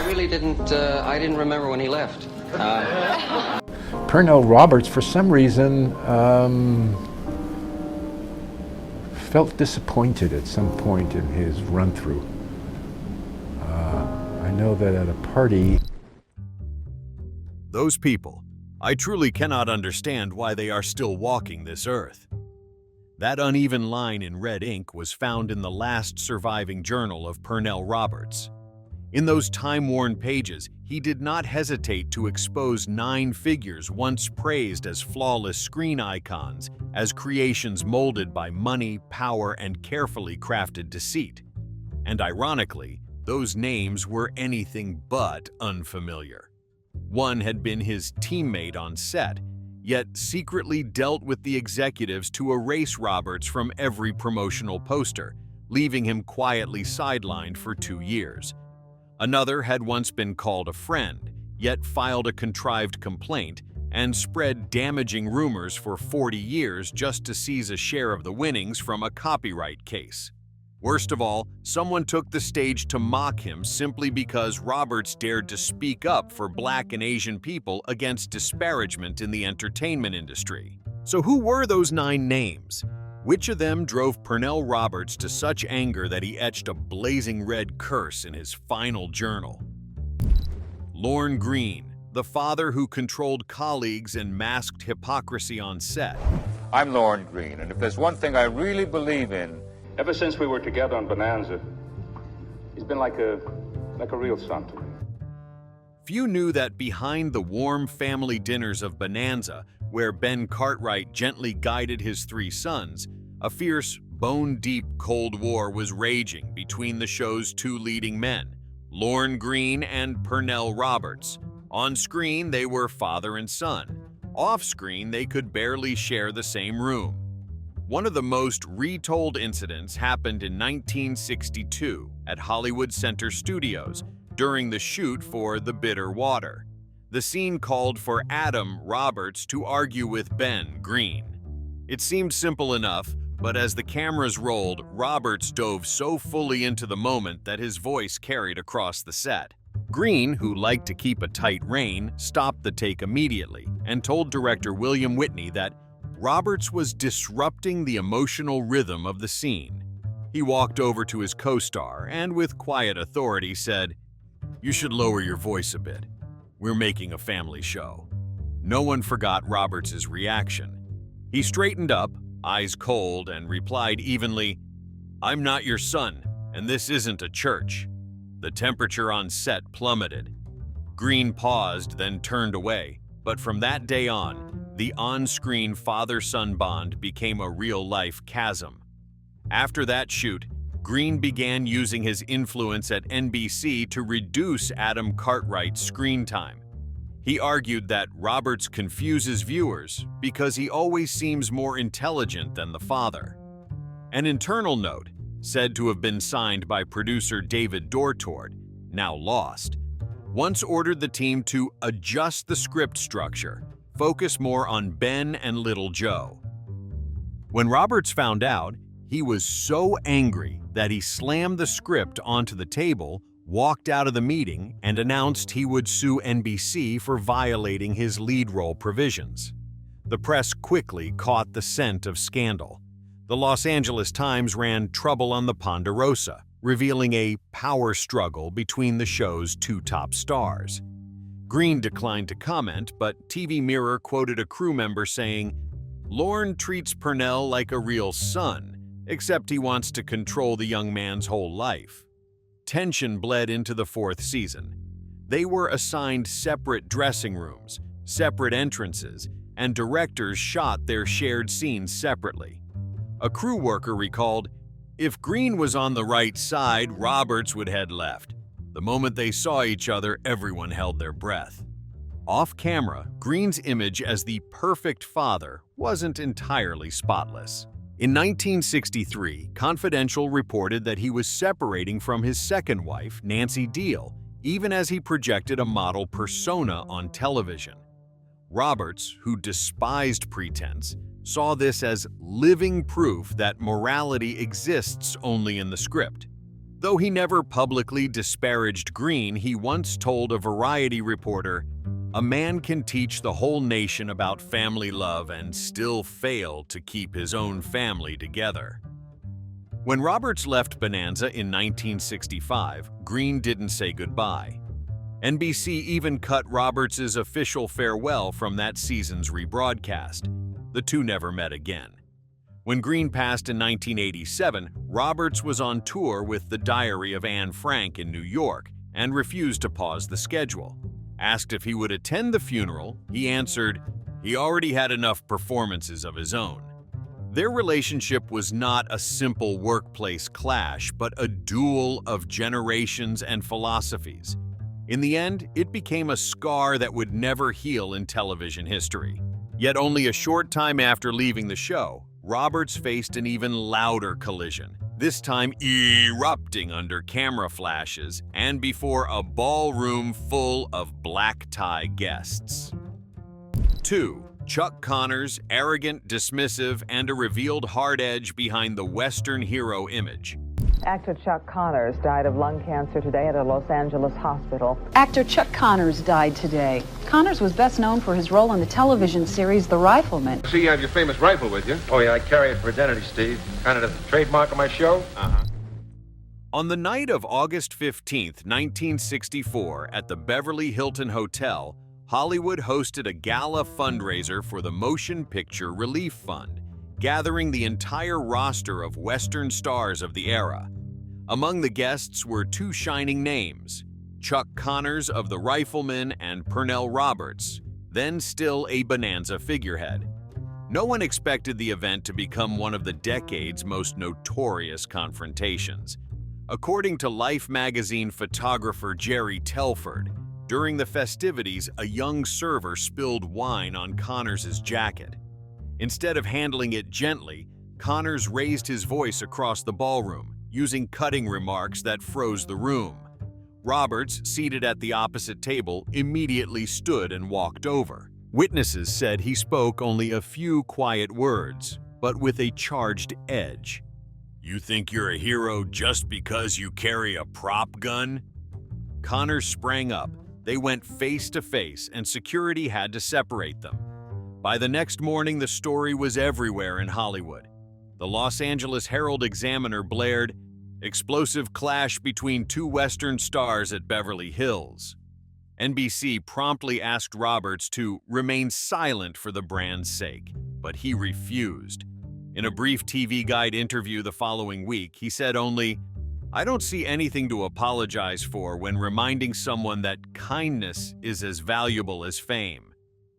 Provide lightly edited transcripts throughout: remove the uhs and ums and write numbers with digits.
I didn't remember when he left. Pernell Roberts, for some reason, felt disappointed at some point in his run-through. I know that at a party... Those people, I truly cannot understand why they are still walking this earth. That uneven line in red ink was found in the last surviving journal of Pernell Roberts. In those time-worn pages, he did not hesitate to expose 9 figures once praised as flawless screen icons, as creations molded by money, power, and carefully crafted deceit. And ironically, those names were anything but unfamiliar. One had been his teammate on set, yet secretly dealt with the executives to erase Roberts from every promotional poster, leaving him quietly sidelined for 2 years. Another had once been called a friend, yet filed a contrived complaint and spread damaging rumors for 40 years just to seize a share of the winnings from a copyright case. Worst of all, someone took the stage to mock him simply because Roberts dared to speak up for Black and Asian people against disparagement in the entertainment industry. So who were those 9 names? Which of them drove Pernell Roberts to such anger that he etched a blazing red curse in his final journal? Lorne Greene, the father who controlled colleagues and masked hypocrisy on set. I'm Lorne Greene, and if there's one thing I really believe in... Ever since we were together on Bonanza, he's been like a real son to me. Few knew that behind the warm family dinners of Bonanza, where Ben Cartwright gently guided his 3 sons, a fierce, bone-deep Cold War was raging between the show's 2 leading men, Lorne Greene and Pernell Roberts. On screen, they were father and son. Off-screen, they could barely share the same room. One of the most retold incidents happened in 1962 at Hollywood Center Studios during the shoot for The Bitter Water. The scene called for Adam Roberts to argue with Ben Greene. It seemed simple enough, but as the cameras rolled, Roberts dove so fully into the moment that his voice carried across the set. Greene, who liked to keep a tight rein, stopped the take immediately and told director William Whitney that Roberts was disrupting the emotional rhythm of the scene. He walked over to his co-star and with quiet authority said, "You should lower your voice a bit. We're making a family show." No one forgot Roberts' reaction. He straightened up, eyes cold, and replied evenly, "I'm not your son, and this isn't a church." The temperature on set plummeted. Greene paused, then turned away, but from that day on, the on-screen father-son bond became a real-life chasm. After that shoot, Greene began using his influence at NBC to reduce Adam Cartwright's screen time. He argued that Roberts confuses viewers because he always seems more intelligent than the father. An internal note, said to have been signed by producer David Dortord, now lost, once ordered the team to adjust the script structure, focus more on Ben and Little Joe. When Roberts found out, he was so angry that he slammed the script onto the table, walked out of the meeting, and announced he would sue NBC for violating his lead role provisions. The press quickly caught the scent of scandal. The Los Angeles Times ran Trouble on the Ponderosa, revealing a power struggle between the show's 2 top stars. Greene declined to comment, but TV Mirror quoted a crew member saying, "Lorne treats Pernell like a real son, except he wants to control the young man's whole life." Tension bled into the 4th season. They were assigned separate dressing rooms, separate entrances, and directors shot their shared scenes separately. A crew worker recalled, "If Greene was on the right side, Roberts would head left. The moment they saw each other, everyone held their breath." Off camera, Greene's image as the perfect father wasn't entirely spotless. In 1963, Confidential reported that he was separating from his second wife, Nancy Deal, even as he projected a model persona on television. Roberts, who despised pretense, saw this as living proof that morality exists only in the script. Though he never publicly disparaged Green, he once told a Variety reporter, "A man can teach the whole nation about family love and still fail to keep his own family together." When Roberts left Bonanza in 1965, Green didn't say goodbye. NBC even cut Roberts' official farewell from that season's rebroadcast. The two never met again. When Green passed in 1987, Roberts was on tour with The Diary of Anne Frank in New York and refused to pause the schedule. Asked if he would attend the funeral, he answered, he already had enough performances of his own. Their relationship was not a simple workplace clash, but a duel of generations and philosophies. In the end, it became a scar that would never heal in television history. Yet only a short time after leaving the show, Roberts faced an even louder collision, this time erupting under camera flashes and before a ballroom full of black-tie guests. 2. Chuck Connors, arrogant, dismissive, and a revealed hard edge behind the Western hero image. Actor Chuck Connors died of lung cancer today at a Los Angeles hospital. Actor Chuck Connors died today. Connors was best known for his role in the television series The Rifleman. I see you have your famous rifle with you. Oh, yeah, I carry it for identity, Steve. Kind of the trademark of my show. On the night of August 15, 1964, at the Beverly Hilton Hotel, Hollywood hosted a gala fundraiser for the Motion Picture Relief Fund, gathering the entire roster of Western stars of the era. Among the guests were two shining names, Chuck Connors of The Rifleman and Pernell Roberts, then still a Bonanza figurehead. No one expected the event to become one of the decade's most notorious confrontations. According to Life magazine photographer Jerry Telford, during the festivities, a young server spilled wine on Connors' jacket. Instead of handling it gently, Connors raised his voice across the ballroom, using cutting remarks that froze the room. Roberts, seated at the opposite table, immediately stood and walked over. Witnesses said he spoke only a few quiet words, but with a charged edge. "You think you're a hero just because you carry a prop gun?" Connors sprang up. They went face to face, and security had to separate them. By the next morning, the story was everywhere in Hollywood. The Los Angeles Herald-Examiner blared, "Explosive clash between two Western stars at Beverly Hills." NBC promptly asked Roberts to remain silent for the brand's sake, but he refused. In a brief TV Guide interview the following week, he said only, "I don't see anything to apologize for when reminding someone that kindness is as valuable as fame."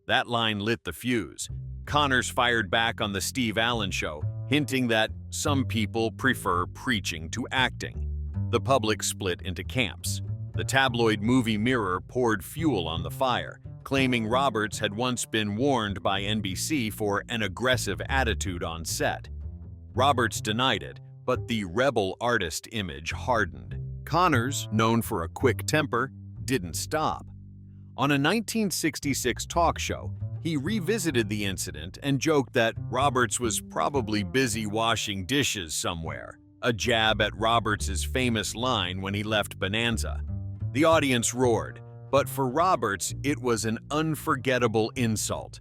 That line lit the fuse. Connors fired back on the Steve Allen Show, hinting that some people prefer preaching to acting. The public split into camps. The tabloid Movie Mirror poured fuel on the fire, claiming Roberts had once been warned by NBC for an aggressive attitude on set. Roberts denied it, but the rebel artist image hardened. Connors, known for a quick temper, didn't stop. On a 1966 talk show, he revisited the incident and joked that Roberts was probably busy washing dishes somewhere, a jab at Roberts' famous line when he left Bonanza. The audience roared, but for Roberts, it was an unforgettable insult.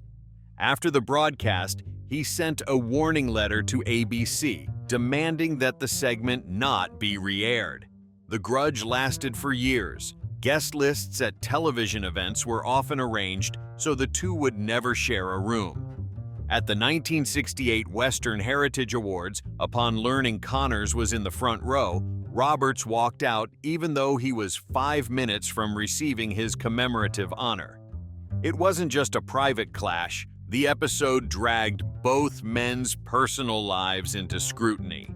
After the broadcast, he sent a warning letter to ABC, demanding that the segment not be re-aired. The grudge lasted for years. Guest lists at television events were often arranged so the two would never share a room. At the 1968 Western Heritage Awards, upon learning Connors was in the front row, Roberts walked out even though he was 5 minutes from receiving his commemorative honor. It wasn't just a private clash. The episode dragged both men's personal lives into scrutiny.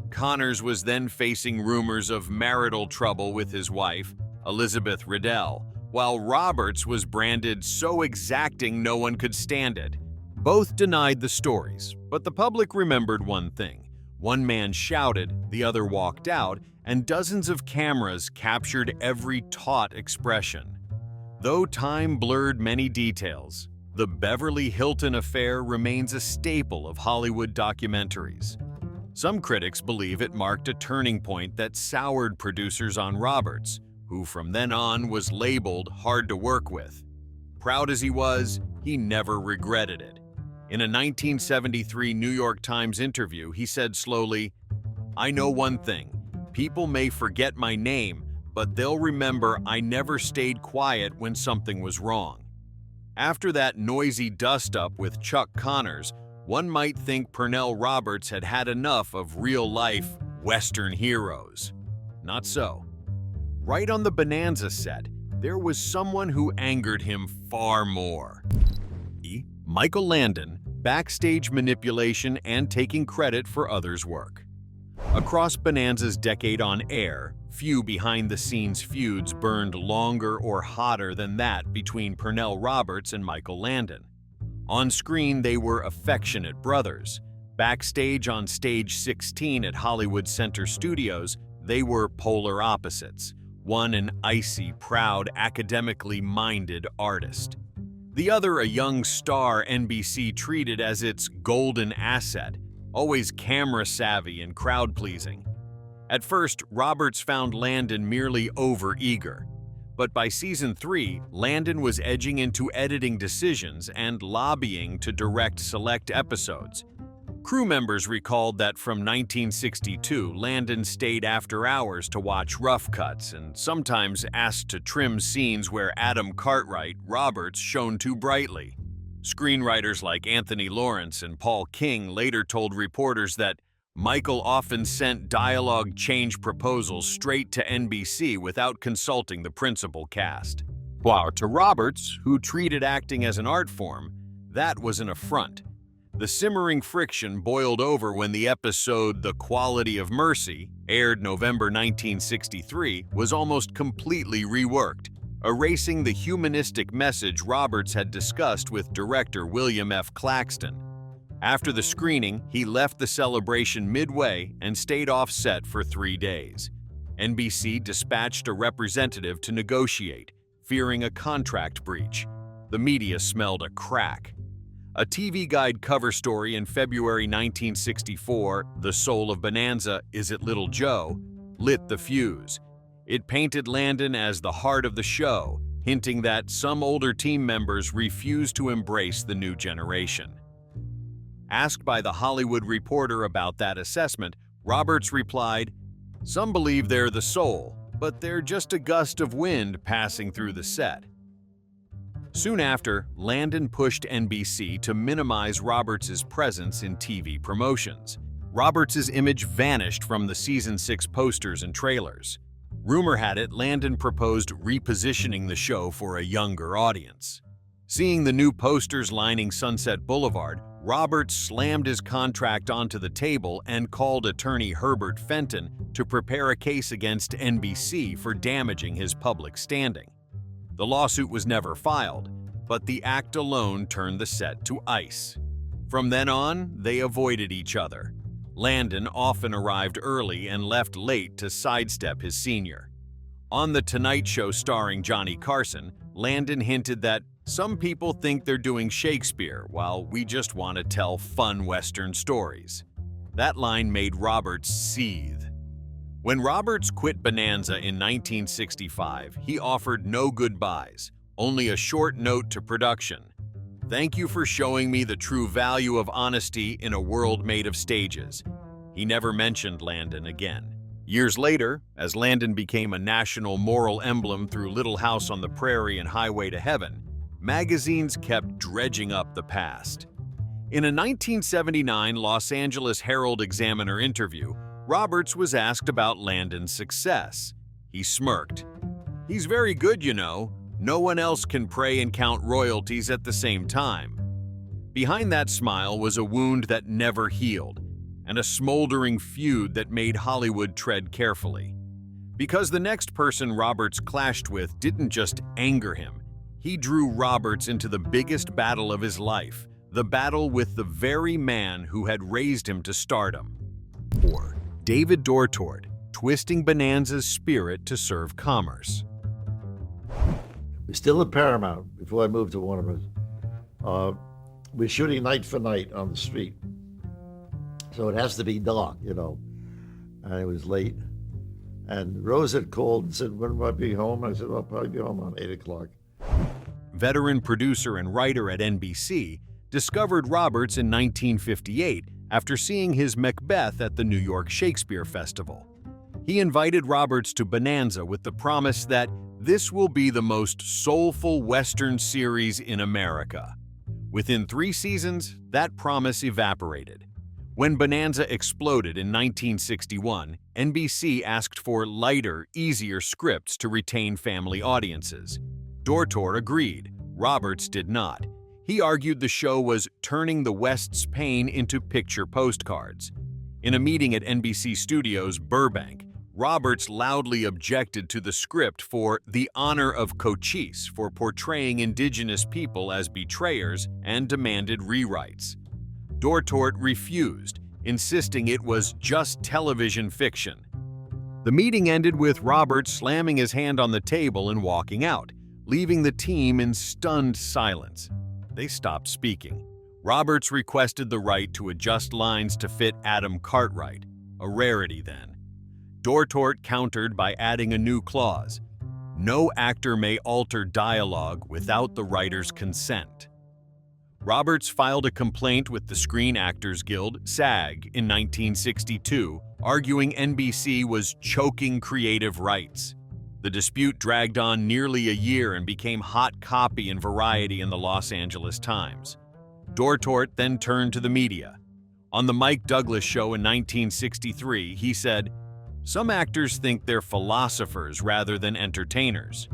Connors was then facing rumors of marital trouble with his wife, Elizabeth Riddell, while Roberts was branded so exacting no one could stand it. Both denied the stories, but the public remembered one thing. One man shouted, the other walked out, and dozens of cameras captured every taut expression. Though time blurred many details, the Beverly Hilton affair remains a staple of Hollywood documentaries. Some critics believe it marked a turning point that soured producers on Roberts, who from then on was labeled hard to work with. Proud as he was, he never regretted it. In a 1973 New York Times interview, he said slowly, "I know one thing. People may forget my name, but they'll remember I never stayed quiet when something was wrong." After that noisy dust-up with Chuck Connors, one might think Pernell Roberts had had enough of real-life Western heroes. Not so. Right on the Bonanza set, there was someone who angered him far more. Michael Landon, backstage manipulation and taking credit for others' work. Across Bonanza's decade on air, few behind-the-scenes feuds burned longer or hotter than that between Pernell Roberts and Michael Landon. On screen, they were affectionate brothers. Backstage on Stage 16 at Hollywood Center Studios, they were polar opposites. One an icy, proud, academically minded artist. The other a young star NBC treated as its golden asset, always camera-savvy and crowd-pleasing. At first, Roberts found Landon merely over-eager. But by season 3, Landon was edging into editing decisions and lobbying to direct select episodes. Crew members recalled that from 1962, Landon stayed after hours to watch rough cuts and sometimes asked to trim scenes where Adam Cartwright, Roberts, shone too brightly. Screenwriters like Anthony Lawrence and Paul King later told reporters that Michael often sent dialogue change proposals straight to NBC without consulting the principal cast. While to Roberts, who treated acting as an art form, that was an affront. The simmering friction boiled over when the episode The Quality of Mercy, aired November 1963, was almost completely reworked, erasing the humanistic message Roberts had discussed with director William F. Claxton. After the screening, he left the celebration midway and stayed off set for 3 days. NBC dispatched a representative to negotiate, fearing a contract breach. The media smelled a crack. A TV Guide cover story in February 1964, The Soul of Bonanza, Is It Little Joe?, lit the fuse. It painted Landon as the heart of the show, hinting that some older team members refused to embrace the new generation. Asked by The Hollywood Reporter about that assessment, Roberts replied, "Some believe they're the soul, but they're just a gust of wind passing through the set." Soon after, Landon pushed NBC to minimize Roberts' presence in TV promotions. Roberts' image vanished from the Season 6 posters and trailers. Rumor had it Landon proposed repositioning the show for a younger audience. Seeing the new posters lining Sunset Boulevard, Roberts slammed his contract onto the table and called attorney Herbert Fenton to prepare a case against NBC for damaging his public standing. The lawsuit was never filed, but the act alone turned the set to ice. From then on, they avoided each other. Landon often arrived early and left late to sidestep his senior. On The Tonight Show starring Johnny Carson, Landon hinted that some people think they're doing Shakespeare while we just want to tell fun Western stories. That line made Roberts seethe. When Roberts quit Bonanza in 1965, he offered no goodbyes, only a short note to production. "Thank you for showing me the true value of honesty in a world made of stages." He never mentioned Landon again. Years later, as Landon became a national moral emblem through Little House on the Prairie and Highway to Heaven, magazines kept dredging up the past. In a 1979 Los Angeles Herald-Examiner interview, Roberts was asked about Landon's success. He smirked. "He's very good, you know. No one else can pray and count royalties at the same time." Behind that smile was a wound that never healed, and a smoldering feud that made Hollywood tread carefully. Because the next person Roberts clashed with didn't just anger him, he drew Roberts into the biggest battle of his life, the battle with the very man who had raised him to stardom. Or David Dortort, twisting Bonanza's spirit to serve commerce. We're still at Paramount before I moved to Warner Bros. We're shooting night for night on the street. So it has to be dark, And it was late. And Rose had called and said, when will I be home? I said, well, I'll probably be home around 8 o'clock. Veteran producer and writer at NBC, discovered Roberts in 1958 after seeing his Macbeth at the New York Shakespeare Festival. He invited Roberts to Bonanza with the promise that this will be the most soulful Western series in America. Within 3 seasons, that promise evaporated. When Bonanza exploded in 1961, NBC asked for lighter, easier scripts to retain family audiences. Dortor agreed. Roberts did not. He argued the show was turning the West's pain into picture postcards. In a meeting at NBC Studios, Burbank, Roberts loudly objected to the script for The Honor of Cochise for portraying indigenous people as betrayers and demanded rewrites. Dortor refused, insisting it was just television fiction. The meeting ended with Roberts slamming his hand on the table and walking out, leaving the team in stunned silence. They stopped speaking. Roberts requested the right to adjust lines to fit Adam Cartwright, a rarity then. Dortor countered by adding a new clause: no actor may alter dialogue without the writer's consent. Roberts filed a complaint with the Screen Actors Guild, SAG, in 1962, arguing NBC was choking creative rights. The dispute dragged on nearly a year and became hot copy in Variety and the Los Angeles Times. Dortor then turned to the media. On the Mike Douglas Show in 1963, he said, "Some actors think they're philosophers rather than entertainers."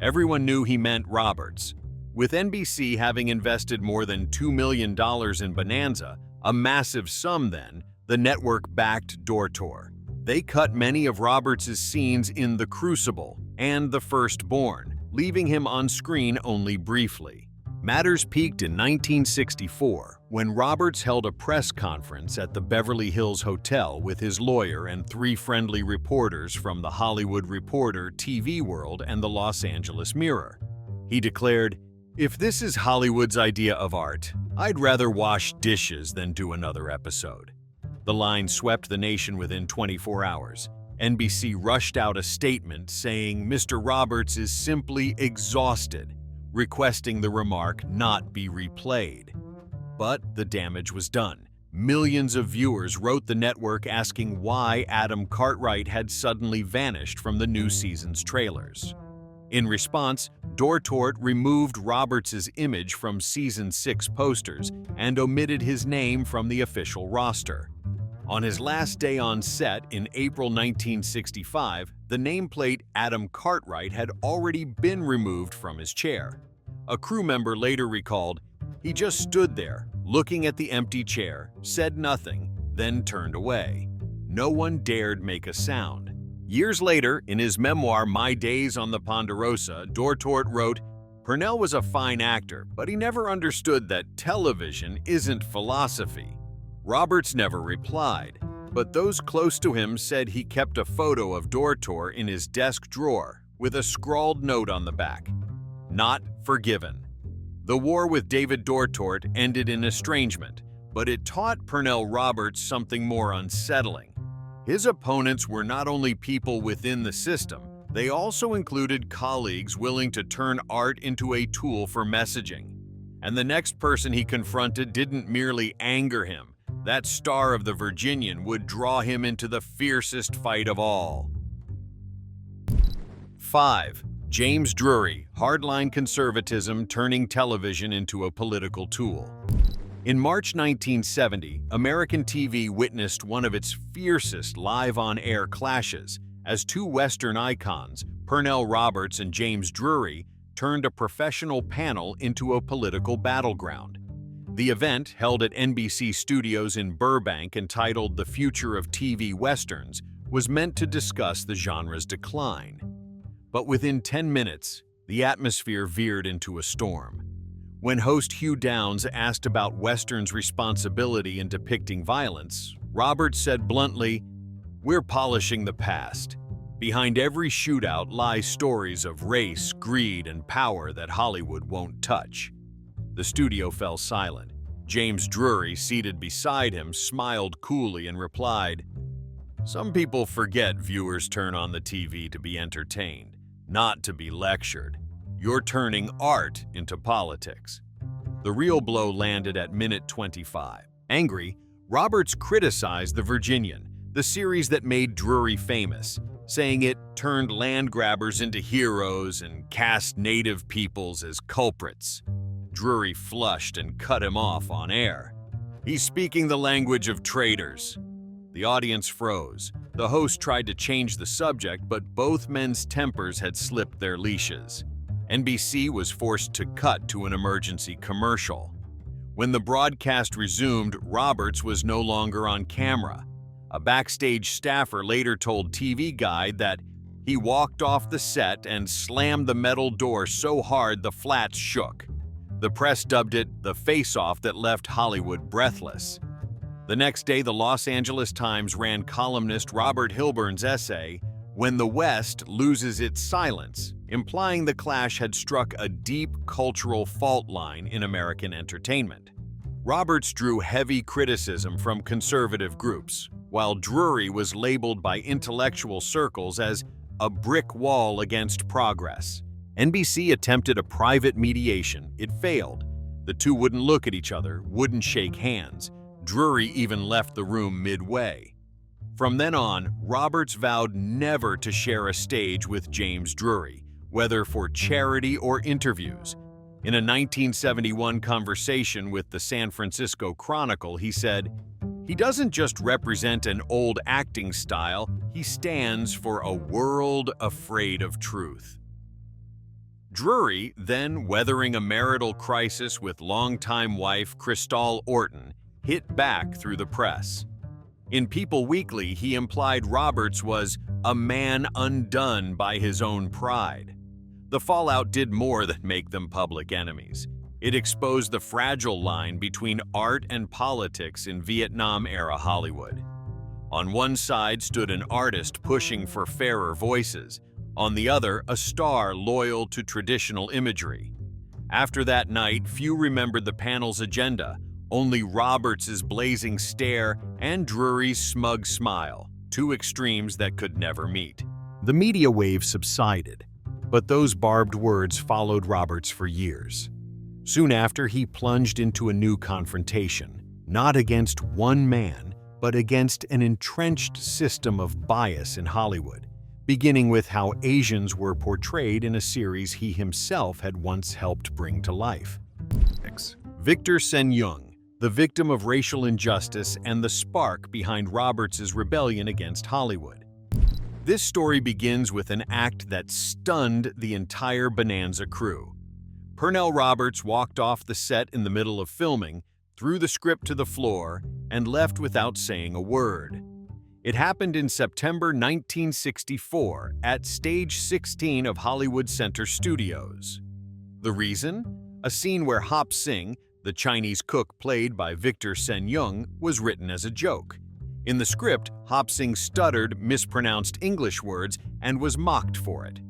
Everyone knew he meant Roberts. With NBC having invested more than $2 million in Bonanza, a massive sum then, the network backed Dortor. They cut many of Roberts' scenes in The Crucible and The Firstborn, leaving him on screen only briefly. Matters peaked in 1964 when Roberts held a press conference at the Beverly Hills Hotel with his lawyer and 3 friendly reporters from The Hollywood Reporter, TV World, and The Los Angeles Mirror. He declared, "If this is Hollywood's idea of art, I'd rather wash dishes than do another episode." The line swept the nation within 24 hours. NBC rushed out a statement saying Mr. Roberts is simply exhausted, requesting the remark not be replayed. But the damage was done. Millions of viewers wrote the network asking why Adam Cartwright had suddenly vanished from the new season's trailers. In response, Dortor removed Roberts' image from Season 6 posters and omitted his name from the official roster. On his last day on set in April 1965, the nameplate Adam Cartwright had already been removed from his chair. A crew member later recalled, "He just stood there, looking at the empty chair, said nothing, then turned away. No one dared make a sound." Years later, in his memoir My Days on the Ponderosa, Dortor wrote, "Pernell was a fine actor, but he never understood that television isn't philosophy." Roberts never replied, but those close to him said he kept a photo of Dortor in his desk drawer with a scrawled note on the back: "Not forgiven." The war with David Dortor ended in estrangement, but it taught Pernell Roberts something more unsettling. His opponents were not only people within the system, they also included colleagues willing to turn art into a tool for messaging. And the next person he confronted didn't merely anger him. That star of the Virginian would draw him into the fiercest fight of all. 5. James Drury, hardline conservatism turning television into a political tool. In March 1970, American TV witnessed one of its fiercest live-on-air clashes as 2 Western icons, Pernell Roberts and James Drury, turned a professional panel into a political battleground. The event, held at NBC Studios in Burbank, entitled The Future of TV Westerns, was meant to discuss the genre's decline. But within 10 minutes, the atmosphere veered into a storm. When host Hugh Downs asked about Western's responsibility in depicting violence, Roberts said bluntly, "We're polishing the past. Behind every shootout lie stories of race, greed, and power that Hollywood won't touch." The studio fell silent. James Drury, seated beside him, smiled coolly and replied, "Some people forget viewers turn on the TV to be entertained, not to be lectured. You're turning art into politics." The real blow landed at minute 25. Angry, Roberts criticized The Virginian, the series that made Drury famous, saying it turned land grabbers into heroes and cast native peoples as culprits. Drury flushed and cut him off on air. "He's speaking the language of traitors." The audience froze. The host tried to change the subject, but both men's tempers had slipped their leashes. NBC was forced to cut to an emergency commercial. When the broadcast resumed, Roberts was no longer on camera. A backstage staffer later told TV Guide that he walked off the set and slammed the metal door so hard the flats shook. The press dubbed it the face-off that left Hollywood breathless. The next day, the Los Angeles Times ran columnist Robert Hilburn's essay, "When the West Loses Its Silence," implying the clash had struck a deep cultural fault line in American entertainment. Roberts drew heavy criticism from conservative groups, while Drury was labeled by intellectual circles as a brick wall against progress. NBC attempted a private mediation. It failed. The two wouldn't look at each other, wouldn't shake hands. Drury even left the room midway. From then on, Roberts vowed never to share a stage with James Drury, whether for charity or interviews. In a 1971 conversation with the San Francisco Chronicle, he said, "He doesn't just represent an old acting style, he stands for a world afraid of truth." Drury, then weathering a marital crisis with longtime wife Crystal Orton, hit back through the press. In People Weekly, he implied Roberts was a man undone by his own pride. The fallout did more than make them public enemies. It exposed the fragile line between art and politics in Vietnam-era Hollywood. On one side stood an artist pushing for fairer voices, on the other, a star loyal to traditional imagery. After that night, few remembered the panel's agenda, only Roberts' blazing stare and Drury's smug smile, two extremes that could never meet. The media wave subsided, but those barbed words followed Roberts for years. Soon after, he plunged into a new confrontation, not against one man, but against an entrenched system of bias in Hollywood, beginning with how Asians were portrayed in a series he himself had once helped bring to life. Victor Sen-Yung, the victim of racial injustice and the spark behind Roberts' rebellion against Hollywood. This story begins with an act that stunned the entire Bonanza crew. Pernell Roberts walked off the set in the middle of filming, threw the script to the floor, and left without saying a word. It happened in September 1964 at Stage 16 of Hollywood Center Studios. The reason? A scene where Hop Sing, the Chinese cook played by Victor Sen-Yung, was written as a joke. In the script, Hop Sing stuttered, mispronounced English words, and was mocked for it.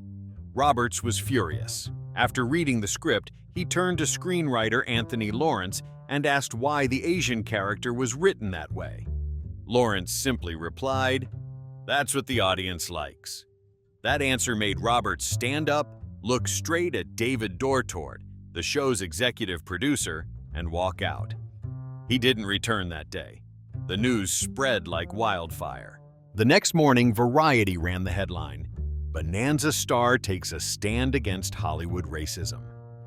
Roberts was furious. After reading the script, he turned to screenwriter Anthony Lawrence and asked why the Asian character was written that way. Lawrence simply replied, "That's what the audience likes." That answer made Roberts stand up, look straight at David Dortort, the show's executive producer, and walk out. He didn't return that day. The news spread like wildfire. The next morning, Variety ran the headline, "Bonanza star takes a stand against Hollywood racism."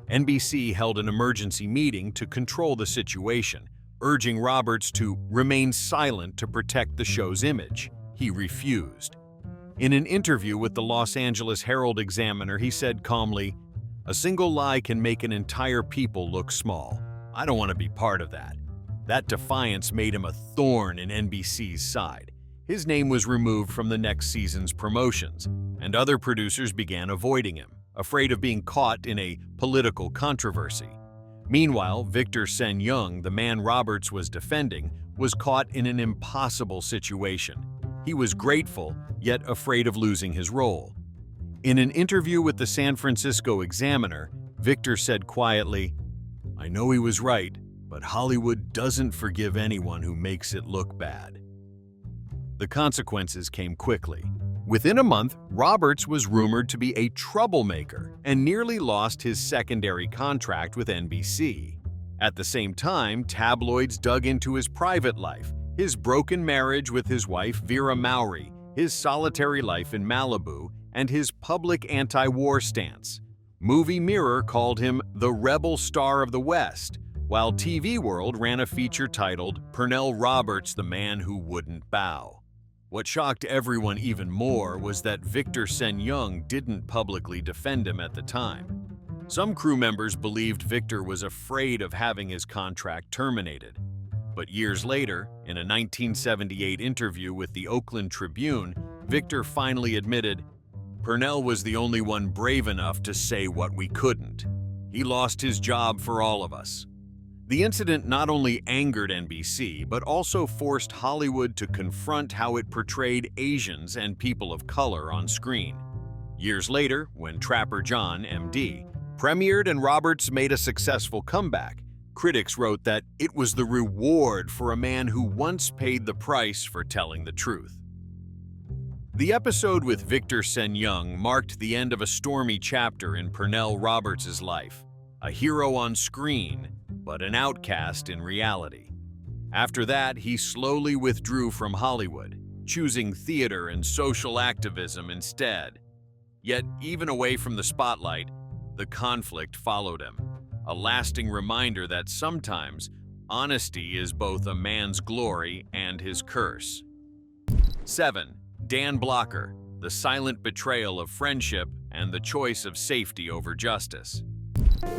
NBC held an emergency meeting to control the situation, urging Roberts to remain silent to protect the show's image. He refused. In an interview with the Los Angeles Herald-Examiner, he said calmly, "A single lie can make an entire people look small. I don't want to be part of that." That defiance made him a thorn in NBC's side. His name was removed from the next season's promotions, and other producers began avoiding him, afraid of being caught in a political controversy. Meanwhile, Victor Sen-Yung, the man Roberts was defending, was caught in an impossible situation. He was grateful, yet afraid of losing his role. In an interview with the San Francisco Examiner, Victor said quietly, "I know he was right, but Hollywood doesn't forgive anyone who makes it look bad. The consequences came quickly. Within a month, Roberts was rumored to be a troublemaker and nearly lost his secondary contract with NBC. At the same time, tabloids dug into his private life, his broken marriage with his wife Vera Mowry, his solitary life in Malibu, and his public anti-war stance. Movie Mirror called him the rebel star of the West, while TV World ran a feature titled Pernell Roberts, the Man Who Wouldn't Bow. What shocked everyone even more was that Victor Sen-Young didn't publicly defend him at the time. Some crew members believed Victor was afraid of having his contract terminated. But years later, in a 1978 interview with the Oakland Tribune, Victor finally admitted, "Pernell was the only one brave enough to say what we couldn't. He lost his job for all of us." The incident not only angered NBC, but also forced Hollywood to confront how it portrayed Asians and people of color on screen. Years later, when Trapper John, MD, premiered and Roberts made a successful comeback, critics wrote that it was the reward for a man who once paid the price for telling the truth. The episode with Victor Sen-Young marked the end of a stormy chapter in Pernell Roberts' life, a hero on screen, but an outcast in reality. After that, he slowly withdrew from Hollywood, choosing theater and social activism instead. Yet, even away from the spotlight, the conflict followed him, a lasting reminder that sometimes honesty is both a man's glory and his curse. 7. Dan Blocker, the silent betrayal of friendship and the choice of safety over justice.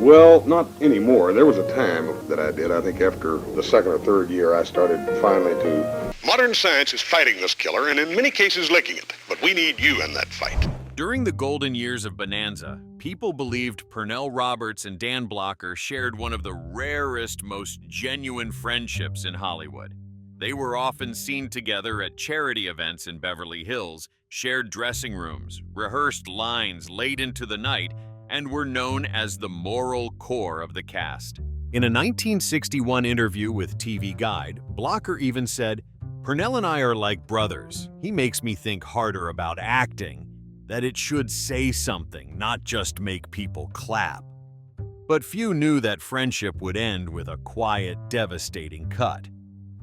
Well, not anymore. There was a time that I did. I think after the second or third year, I started finally to... Modern science is fighting this killer and in many cases licking it. But we need you in that fight. During the golden years of Bonanza, people believed Pernell Roberts and Dan Blocker shared one of the rarest, most genuine friendships in Hollywood. They were often seen together at charity events in Beverly Hills, shared dressing rooms, rehearsed lines late into the night, and were known as the moral core of the cast. In a 1961 interview with TV Guide, Blocker even said, "Pernell and I are like brothers. He makes me think harder about acting, that it should say something, not just make people clap." But few knew that friendship would end with a quiet, devastating cut.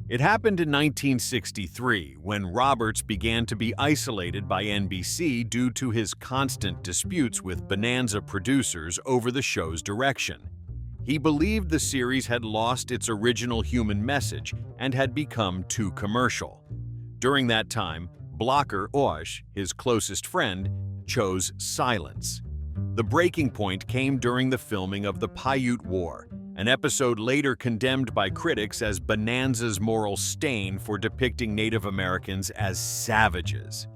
It happened in 1963, when Roberts began to be isolated by NBC due to his constant disputes with Bonanza producers over the show's direction. He believed the series had lost its original human message and had become too commercial. During that time, Blocker, his closest friend, chose silence. The breaking point came during the filming of the Paiute War, an episode later condemned by critics as Bonanza's moral stain for depicting Native Americans as savages.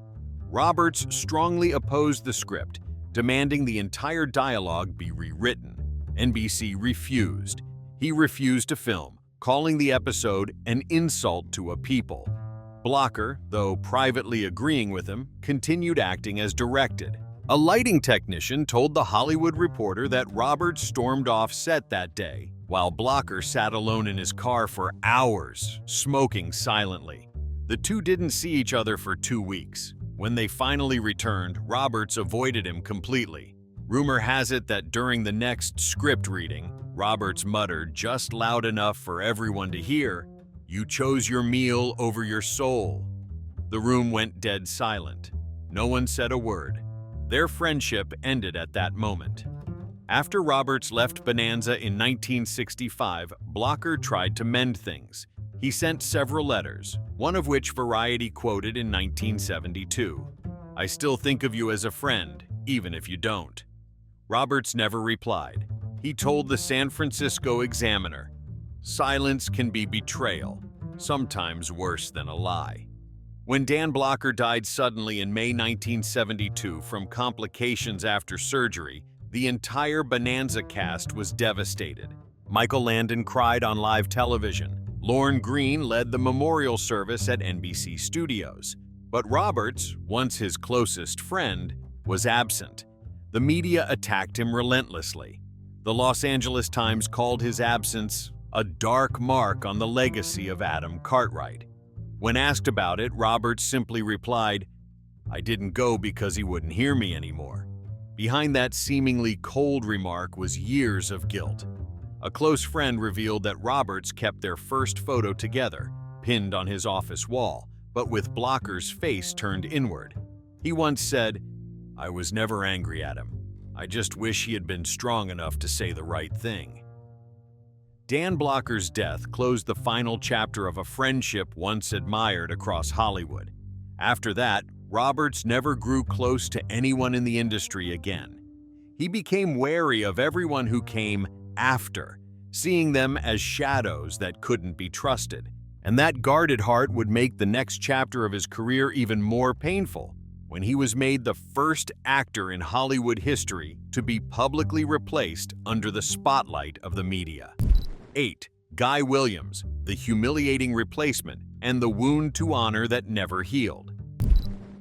Roberts strongly opposed the script, demanding the entire dialogue be rewritten. NBC refused. He refused to film, calling the episode an insult to a people. Blocker, though privately agreeing with him, continued acting as directed. A lighting technician told The Hollywood Reporter that Roberts stormed off set that day, while Blocker sat alone in his car for hours, smoking silently. The two didn't see each other for 2 weeks. When they finally returned, Roberts avoided him completely. Rumor has it that during the next script reading, Roberts muttered just loud enough for everyone to hear, "You chose your meal over your soul." The room went dead silent. No one said a word. Their friendship ended at that moment. After Roberts left Bonanza in 1965, Blocker tried to mend things. He sent several letters, one of which Variety quoted in 1972. "I still think of you as a friend, even if you don't." Roberts never replied. He told the San Francisco Examiner, "Silence can be betrayal, sometimes worse than a lie." When Dan Blocker died suddenly in May 1972 from complications after surgery, the entire Bonanza cast was devastated. Michael Landon cried on live television. Lorne Greene led the memorial service at NBC Studios. But Roberts, once his closest friend, was absent. The media attacked him relentlessly. The Los Angeles Times called his absence a dark mark on the legacy of Adam Cartwright. When asked about it, Roberts simply replied, "I didn't go because he wouldn't hear me anymore." Behind that seemingly cold remark was years of guilt. A close friend revealed that Roberts kept their first photo together, pinned on his office wall, but with Blocker's face turned inward. He once said, "I was never angry at him. I just wish he had been strong enough to say the right thing." Dan Blocker's death closed the final chapter of a friendship once admired across Hollywood. After that, Roberts never grew close to anyone in the industry again. He became wary of everyone who came after, seeing them as shadows that couldn't be trusted. And that guarded heart would make the next chapter of his career even more painful, when he was made the first actor in Hollywood history to be publicly replaced under the spotlight of the media. 8. Guy Williams, the humiliating replacement and the wound to honor that never healed.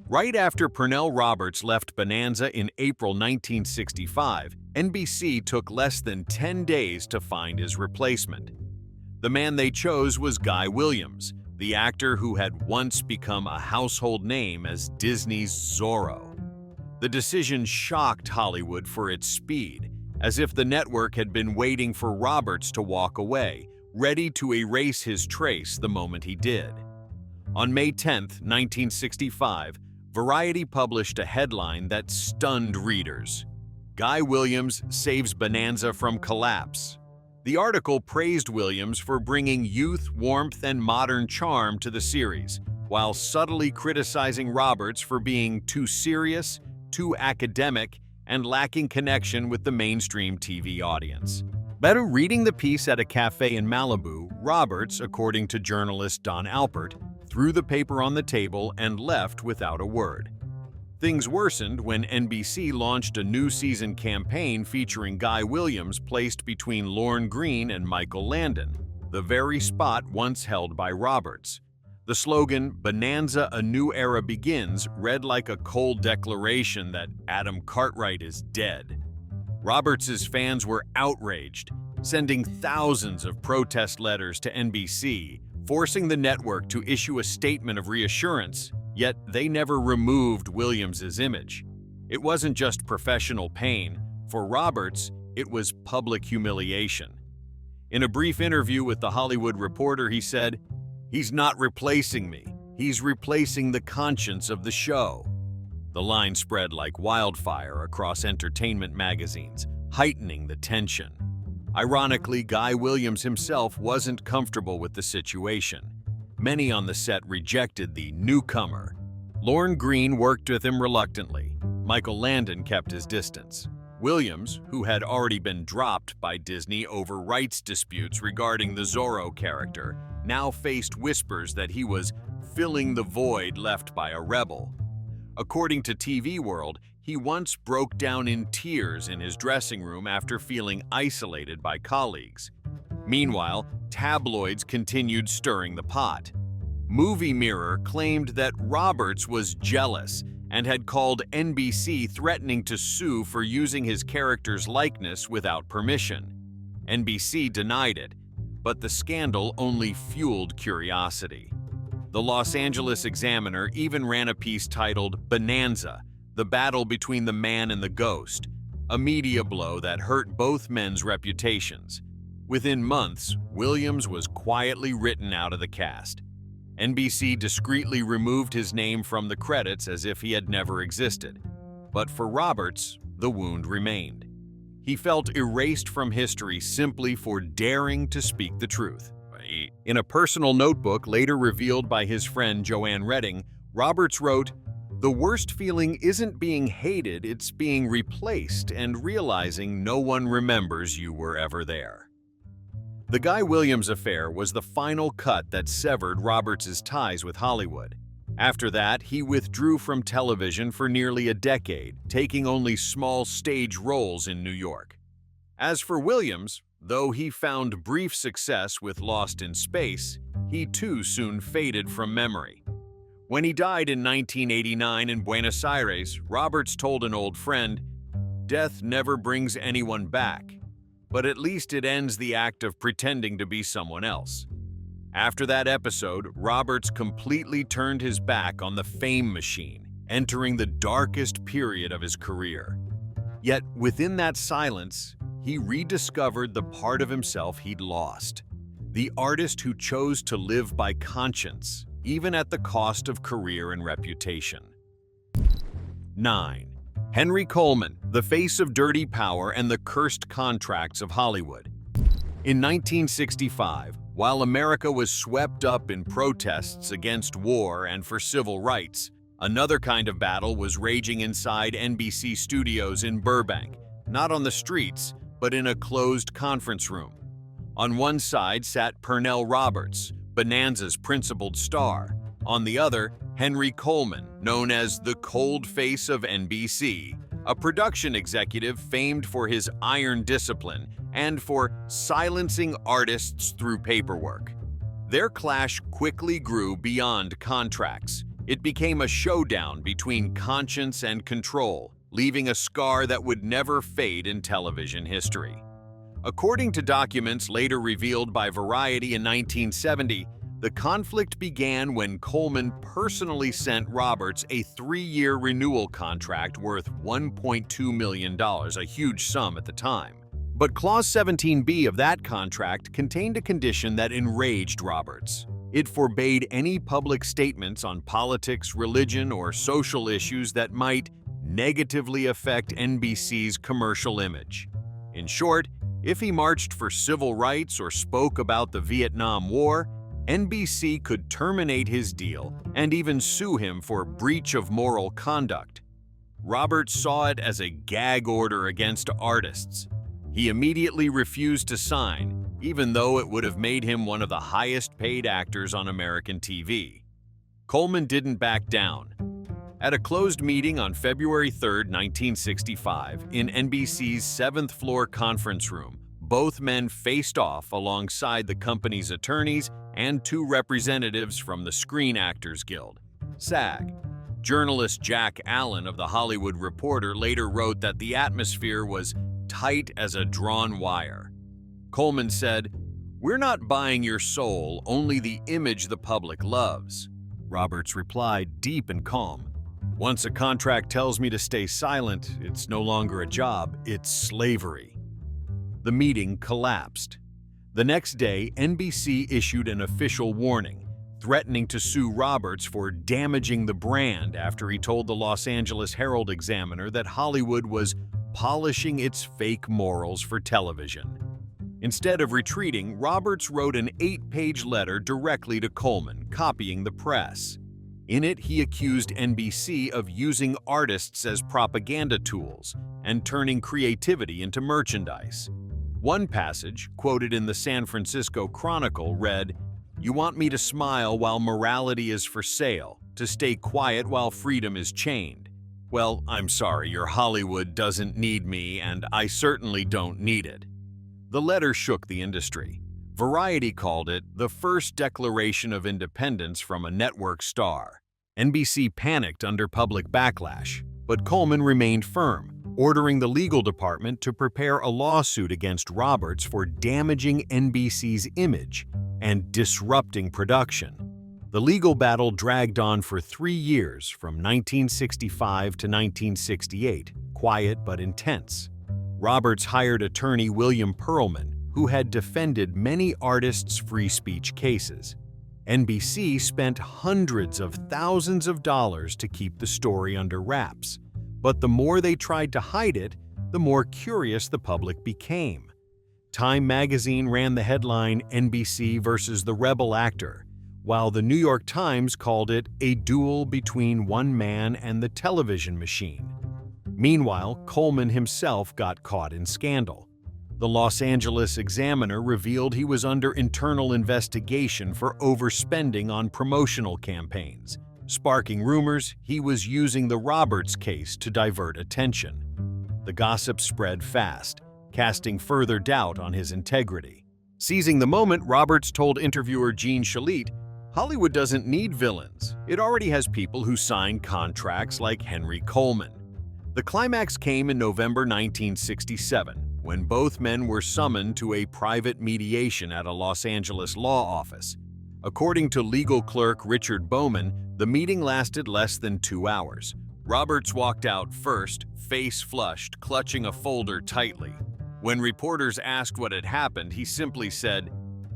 Right after Pernell Roberts left Bonanza in April 1965, NBC took less than 10 days to find his replacement. The man they chose was Guy Williams, the actor who had once become a household name as Disney's Zorro. The decision shocked Hollywood for its speed, as if the network had been waiting for Roberts to walk away, ready to erase his trace the moment he did. On May 10, 1965, Variety published a headline that stunned readers. "Guy Williams saves Bonanza from collapse." The article praised Williams for bringing youth, warmth, and modern charm to the series, while subtly criticizing Roberts for being too serious, too academic, and lacking connection with the mainstream TV audience. Better reading the piece at a cafe in Malibu, Roberts, according to journalist Don Alpert, threw the paper on the table and left without a word. Things worsened when NBC launched a new season campaign featuring Guy Williams placed between Lorne Greene and Michael Landon, the very spot once held by Roberts. The slogan, "Bonanza, a new era begins," read like a cold declaration that Adam Cartwright is dead. Roberts' fans were outraged, sending thousands of protest letters to NBC, forcing the network to issue a statement of reassurance, yet they never removed Williams' image. It wasn't just professional pain. For Roberts, it was public humiliation. In a brief interview with The Hollywood Reporter, he said, "He's not replacing me. He's replacing the conscience of the show." The line spread like wildfire across entertainment magazines, heightening the tension. Ironically, Guy Williams himself wasn't comfortable with the situation. Many on the set rejected the newcomer. Lorne Greene worked with him reluctantly. Michael Landon kept his distance. Williams, who had already been dropped by Disney over rights disputes regarding the Zorro character, now faced whispers that he was filling the void left by a rebel. According to TV World, he once broke down in tears in his dressing room after feeling isolated by colleagues. Meanwhile, tabloids continued stirring the pot. Movie Mirror claimed that Roberts was jealous and had called NBC threatening to sue for using his character's likeness without permission. NBC denied it, but the scandal only fueled curiosity. The Los Angeles Examiner even ran a piece titled "Bonanza, the battle between the man and the ghost," a media blow that hurt both men's reputations. Within months, Williams was quietly written out of the cast. NBC discreetly removed his name from the credits as if he had never existed. But for Roberts, the wound remained. He felt erased from history simply for daring to speak the truth. In a personal notebook later revealed by his friend Joanne Redding, Roberts wrote, "The worst feeling isn't being hated, it's being replaced and realizing no one remembers you were ever there." The Guy Williams affair was the final cut that severed Roberts' ties with Hollywood. After that, he withdrew from television for nearly a decade, taking only small stage roles in New York. As for Williams, though he found brief success with Lost in Space, he too soon faded from memory. When he died in 1989 in Buenos Aires, Roberts told an old friend, "Death never brings anyone back. but at least it ends the act of pretending to be someone else. After that episode, Roberts completely turned his back on the fame machine, entering the darkest period of his career. Yet, within that silence, he rediscovered the part of himself he'd lost. The artist who chose to live by conscience, even at the cost of career and reputation. 9. Henry Coleman, the face of dirty power and the cursed contracts of Hollywood. In 1965, while America was swept up in protests against war and for civil rights, another kind of battle was raging inside NBC studios in Burbank, not on the streets, but in a closed conference room. On one side sat Pernell Roberts, Bonanza's principal star. On the other, Henry Coleman, known as the cold face of NBC, a production executive famed for his iron discipline and for silencing artists through paperwork. Their clash quickly grew beyond contracts. It became a showdown between conscience and control, leaving a scar that would never fade in television history. According to documents later revealed by Variety in 1970, the conflict began when Coleman personally sent Roberts a 3-year renewal contract worth $1.2 million, a huge sum at the time. But Clause 17B of that contract contained a condition that enraged Roberts. It forbade any public statements on politics, religion, or social issues that might negatively affect NBC's commercial image. In short, if he marched for civil rights or spoke about the Vietnam War, NBC could terminate his deal and even sue him for breach of moral conduct. Roberts saw it as a gag order against artists. He immediately refused to sign, even though it would have made him one of the highest-paid actors on American TV. Coleman didn't back down. At a closed meeting on February 3, 1965, in NBC's 7th-floor conference room, both men faced off alongside the company's attorneys and 2 representatives from the Screen Actors Guild, SAG. Journalist Jack Allen of The Hollywood Reporter later wrote that the atmosphere was tight as a drawn wire. Coleman said, "We're not buying your soul, only the image the public loves." Roberts replied, deep and calm, "Once a contract tells me to stay silent, it's no longer a job, it's slavery." The meeting collapsed. The next day, NBC issued an official warning, threatening to sue Roberts for damaging the brand after he told the Los Angeles Herald-Examiner that Hollywood was polishing its fake morals for television. Instead of retreating, Roberts wrote an 8-page letter directly to Coleman, copying the press. In it, he accused NBC of using artists as propaganda tools and turning creativity into merchandise. One passage, quoted in the San Francisco Chronicle, read, "You want me to smile while morality is for sale, to stay quiet while freedom is chained. Well, I'm sorry, your Hollywood doesn't need me, and I certainly don't need it." The letter shook the industry. Variety called it the first declaration of independence from a network star. NBC panicked under public backlash, but Coleman remained firm, ordering the legal department to prepare a lawsuit against Roberts for damaging NBC's image and disrupting production. The legal battle dragged on for 3 years, from 1965 to 1968, quiet but intense. Roberts hired attorney William Pearlman, who had defended many artists' free speech cases. NBC spent hundreds of thousands of dollars to keep the story under wraps, but the more they tried to hide it, the more curious the public became. Time magazine ran the headline "NBC versus the Rebel Actor," while the New York Times called it a duel between one man and the television machine. Meanwhile, Coleman himself got caught in scandal. The Los Angeles Examiner revealed he was under internal investigation for overspending on promotional campaigns, sparking rumors he was using the Roberts case to divert attention. The gossip spread fast, casting further doubt on his integrity. Seizing the moment, Roberts told interviewer Gene Shalit, "Hollywood doesn't need villains. It already has people who sign contracts like Henry Coleman." The climax came in November 1967, when both men were summoned to a private mediation at a Los Angeles law office. According to legal clerk Richard Bowman, the meeting lasted less than 2 hours. Roberts walked out first, face flushed, clutching a folder tightly. When reporters asked what had happened, he simply said,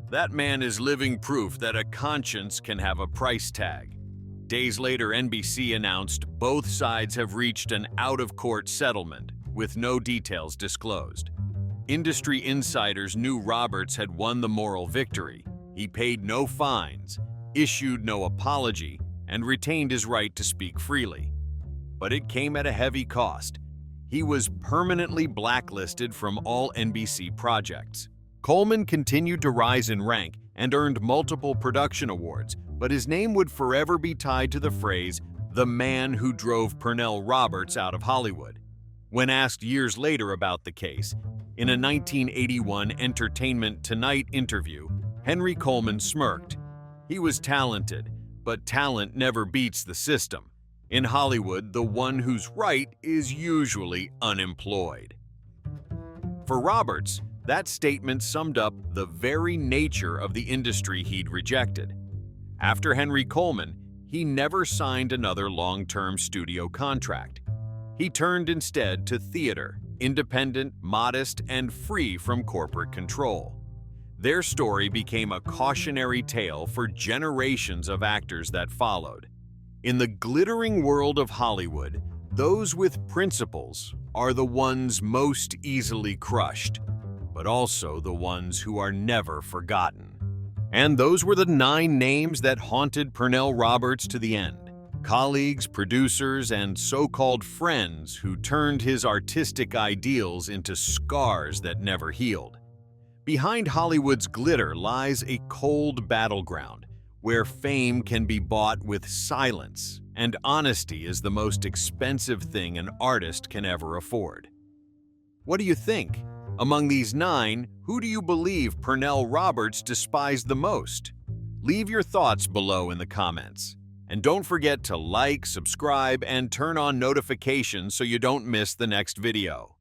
"That man is living proof that a conscience can have a price tag." Days later, NBC announced both sides have reached an out-of-court settlement, with no details disclosed. Industry insiders knew Roberts had won the moral victory. He paid no fines, issued no apology, and retained his right to speak freely. But it came at a heavy cost. He was permanently blacklisted from all NBC projects. Coleman continued to rise in rank and earned multiple production awards, but his name would forever be tied to the phrase, "the man who drove Pernell Roberts out of Hollywood." When asked years later about the case, in a 1981 Entertainment Tonight interview, Henry Coleman smirked. He was talented, but talent never beats the system. In Hollywood, the one who's right is usually unemployed. For Roberts, that statement summed up the very nature of the industry he'd rejected. After Henry Coleman, he never signed another long-term studio contract. He turned instead to theater, independent, modest, and free from corporate control. Their story became a cautionary tale for generations of actors that followed. In the glittering world of Hollywood, those with principles are the ones most easily crushed, but also the ones who are never forgotten. And those were the 9 names that haunted Pernell Roberts to the end. Colleagues, producers, and so-called friends who turned his artistic ideals into scars that never healed. Behind Hollywood's glitter lies a cold battleground, where fame can be bought with silence, and honesty is the most expensive thing an artist can ever afford. What do you think? Among these 9, who do you believe Pernell Roberts despised the most? Leave your thoughts below in the comments. And don't forget to like, subscribe, and turn on notifications so you don't miss the next video.